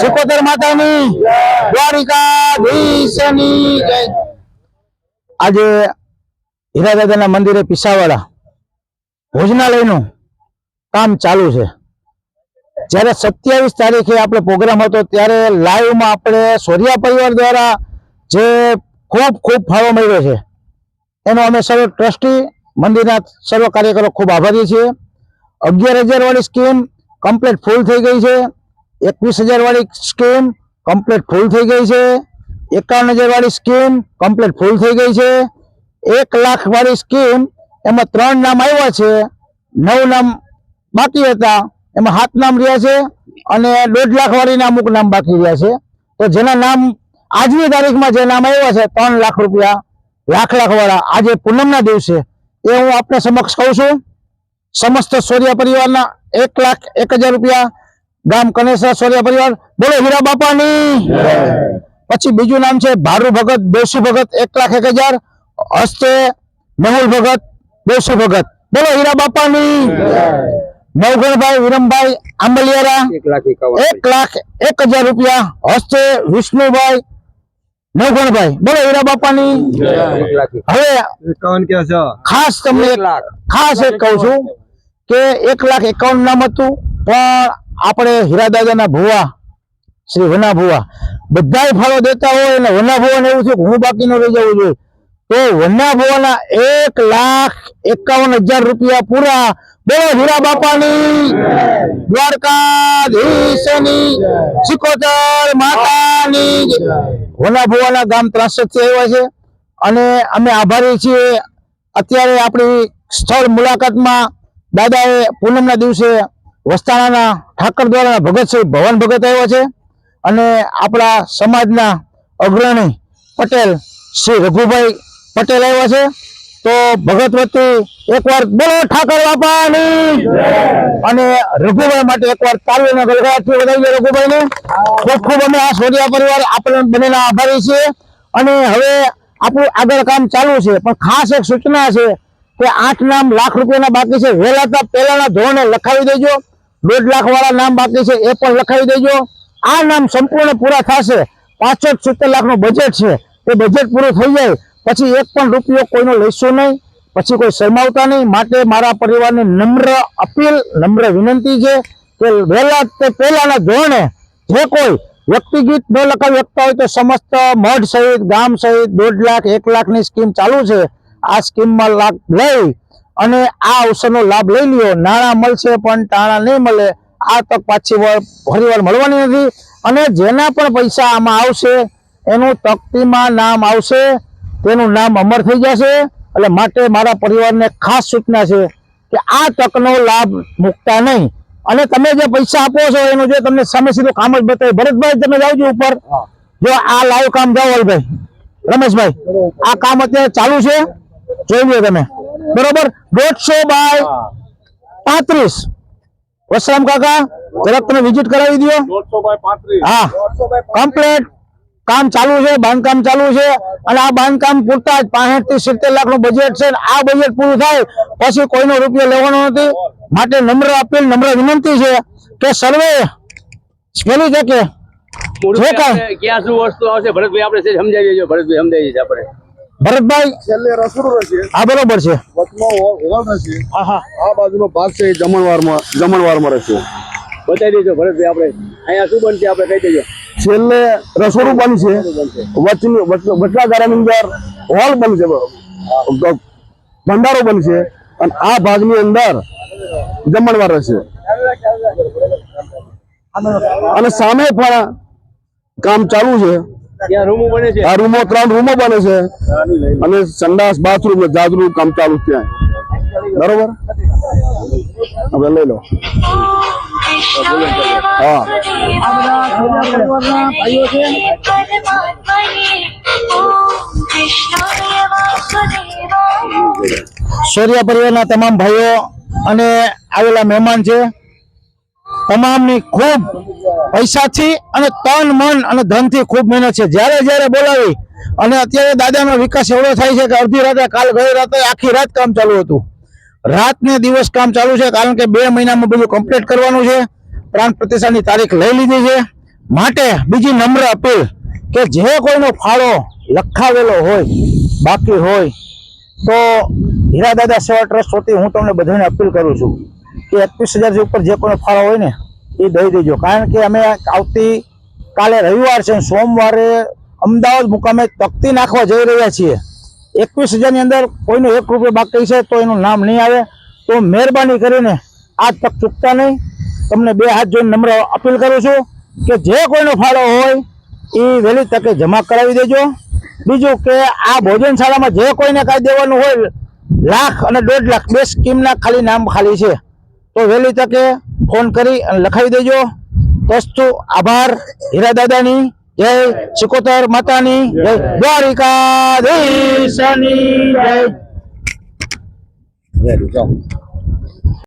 સિકોતર માતાની દ્વારિકાધીશની જય। આજે હીરાદાદાના મંદિરે પીસાવાળા ભોજનાલયનું કામ ચાલુ છે। જ્યારે 27 તારીખે આપણે પ્રોગ્રામ હતો ત્યારે લાઈવમાં આપણે સોરિયા પરિવાર દ્વારા જે ખૂબ ફાળો મળ્યો છે એનો અમે સર્વ ટ્રસ્ટી મંદિરના સર્વ કાર્યકરો ખૂબ આભારી છીએ। 11,000 વાળી સ્કીમ કમ્પ્લીટ ફૂલ થઈ ગઈ છે। 21,000 વાળી સ્કીમ કમ્પ્લીટ ફૂલ થઈ ગઈ છે। 51,000 વાળી સ્કીમ કમ્પ્લીટ ફૂલ થઈ ગઈ છે। 1 લાખ વાળી સ્કીમ એમાં 3 નામ આવ્યા છે, 9 નામ બાકી હતા, એમાં 7 નામ રહ્યા છે અને 1.5 લાખ વાળીના અમુક નામ બાકી રહ્યા છે। તો જેના નામ આજની તારીખમાં જે નામ આવ્યા છે 3 લાખ રૂપિયા લાખ વાળા આજે પૂનમના દિવસે એ હું આપને સમક્ષ કહું છું। સમસ્ત સોરિયા પરિવારના 1,01,000 રૂપિયા ગામ કનેસરા સોરિયા પરિવાર બોલો હીરા બાપાની। પછી બીજું નામ છે ભારૂ ભગત દેવસી ભગત 1,01,000 હસ્તે મેહુલ ભગત દેવસી ભગત બોલો હીરા બાપાની। નવગણભાઈ વિરમભાઈ આંબલિયારા 1,01,000 રૂપિયા હસ્તે વિષ્ણુભાઈ નવગણભાઈ બોલો હીરા બાપાની। હવે ખાસ તમને ખાસ એક કહું છું કે 1,51,000 નામ હતું પણ આપણે હીરાદાદાના ભુવા શ્રી વના ભુવા બધાય ફાળો દેતા હોય અને વના ભુવાને એવું થયું કે હું બાકી ન રહી જવું જોઈએ તો વના ભુવાના 1,51,000 રૂપિયા પૂરા બોલો હીરા બાપાની દ્વારકાધીશની સિકોતર માતાની। વના ભુવાના ગામ 63 થી આવ્યા છે અને અમે આભારી છીએ। અત્યારે આપણી સ્થળ મુલાકાતમાં દાદાએ પૂનમના દિવસે વસ્તાણાના ઠાકર દ્વારાના ભગત શ્રી ભવન ભગત આવ્યો છે અને આપણા સમાજના અગ્રણી પટેલ શ્રી રઘુભાઈ પટેલ આવ્યા છે। તો ભગત વતી એકવાર બોલો ઠાકર બાપાની અને રઘુભાઈ માટે એકવાર તાળીઓના ગળગળાટથી વધાવીએ રઘુભાઈને। ખૂબ અમે આ સોરિયા પરિવાર આપણે બંનેના આભારી છીએ અને હવે આપણું આગળ કામ ચાલુ છે પણ ખાસ એક સૂચના છે કે 8 નામ લાખ રૂપિયાના બાકી છે વહેલા પહેલાના ધોરણે લખાવી દેજો। 1.5 લાખ વાળા નામ બાકી છે એ પણ લખાવી દેજો। આ નામ સંપૂર્ણ પૂરા થશે 65-70 લાખનું બજેટ છે એ બજેટ પૂરું થઈ જાય પછી 1 પણ રૂપિયો કોઈનો લઈશું નહીં, પછી કોઈ શરમાવતા નહીં। માટે મારા પરિવારને નમ્ર અપીલ નમ્ર વિનંતી છે કે વહેલા તે પહેલાના ધોરણે જે કોઈ વ્યક્તિગત ન લખાવી શકતા હોય તો સમસ્ત મઠ સહિત ગામ સહિત 1.5 લાખ 1 લાખની સ્કીમ ચાલુ છે। આ સ્કીમમાં લાભ લઈ અને આ અવસરનો લાભ લઈ લ્યો। નાણાં મળશે પણ ટાણા નહીં મળે। આ તક પાછી ફરીવાર મળવાની નથી અને જેના પણ પૈસા આમાં આવશે એનું તકતીમાં નામ આવશે, તેનું નામ અમર થઈ જશે। એટલે માટે મારા પરિવારને ખાસ સૂચના છે કે આ તકનો લાભ મૂકતા નહીં અને તમે જે પૈસા આપો છો એનું જે તમને સામે સીધું કામ જ બતાવે। ભરતભાઈ તમે જાવજો ઉપર, જો આ લાઈવ કામ જાઓ વલભાઈ રમેશભાઈ આ કામ અત્યારે ચાલુ છે જોઈ લો તમે બરોબર। 150 બાય 35 વસરામ કાકા જરાક તમે વિઝિટ કરાવી દો। 150 બાય 35 હા કમ્પ્લીટ કામ ચાલુ છે, બાંધકામ ચાલુ છે અને આ બાંધકામ પૂરતા જ 65-70 લાખનું બજેટ છે। આ બજેટ પૂરું થાય પછી કોઈનો રૂપિયો લેવાનો નથી। માટે નમ્ર અપીલ નમ્ર વિનંતી છે કે સર્વે પેલી છે કે જે કાંઈ ક્યાં શું વસ્તુ આવશે ભરતભાઈ આપણે સમજાવી દેજો। ભરતભાઈ સમજાવી છે આપણે ભરતભાઈ છેલ્લે રસોડું રહેશે, હા બરોબર છે, વચમાં હોલ રહેશે, હા આ બાજુનો ભાગ છે જમણવારમાં રહેશે। બતાવી દેજો ભરતભાઈ આપણે અહીંયા શું બનશે આપણે કહી દેજો। છેલ્લે રસોડું બનશે, વચલા ગાળાની અંદર હોલ બનશે, ભંડારો બનશે અને આ ભાગની અંદર જમણવાર રહેશે અને સામે પણ કામ ચાલુ છે। ત્યાં રૂમો બને છે, આ રૂમો 3 રૂમો બને છે અને સંડાસ બાથરૂમ જાદરું કામ ચાલુ ત્યાં બરોબર। હવે લઈ લો હા સોરિયા પરિવારના તમામ ભાઈઓ અને આવેલા મહેમાન છે તમામની ખૂબ પૈસાથી અને તન મન અને ધનથી ખૂબ મહેનત છે। જ્યારે બોલાવી અને અત્યારે દાદાનો વિકાસ એવડો થાય છે કે અડધી રાતે કાલ ગઈ રાતે આખી રાત કામ ચાલુ હતું, રાત ને દિવસ કામ ચાલુ છે કારણ કે 2 મહિનામાં બધું કમ્પ્લીટ કરવાનું છે। પ્રાણ પ્રતિષ્ઠાની તારીખ લઈ લીધી છે માટે બીજી નમ્ર અપીલ કે જે કોઈનો ફાળો લખાવેલો હોય બાકી હોય તો હીરા દાદા સેવા ટ્રસ્ટ વતી હું તમને બધાને અપીલ કરું છું કે 21,000 ઉપર જે કોઈનો ફાળો હોય ને એ દઈ દેજો, કારણ કે અમે આવતી કાલે રવિવાર છે, સોમવારે અમદાવાદ મુકામે તકતી નાખવા જઈ રહ્યા છીએ. 21,000 ની અંદર કોઈનો 1 રૂપિયો બાકી છે તો એનું નામ નહીં આવે. તો મહેરબાની કરીને આ તક ચૂકતા નહીં. તમને 2 હાથ જોઈને નમ્ર અપીલ કરું છું કે જે કોઈનો ફાળો હોય એ વહેલી તકે જમા કરાવી દેજો. બીજું કે આ ભોજનશાળામાં જે કોઈને કાંઈ દેવાનું હોય, લાખ અને 1.5 લાખ 2 સ્કીમના ખાલી નામ ખાલી છે, તો વહેલી તકે ફોન કરી અને લખાવી દેજો. તસ્તુ આભાર. હીરા દાદાની જય, સિકોતર માતાની જય, દ્વારિકાધીશની જય.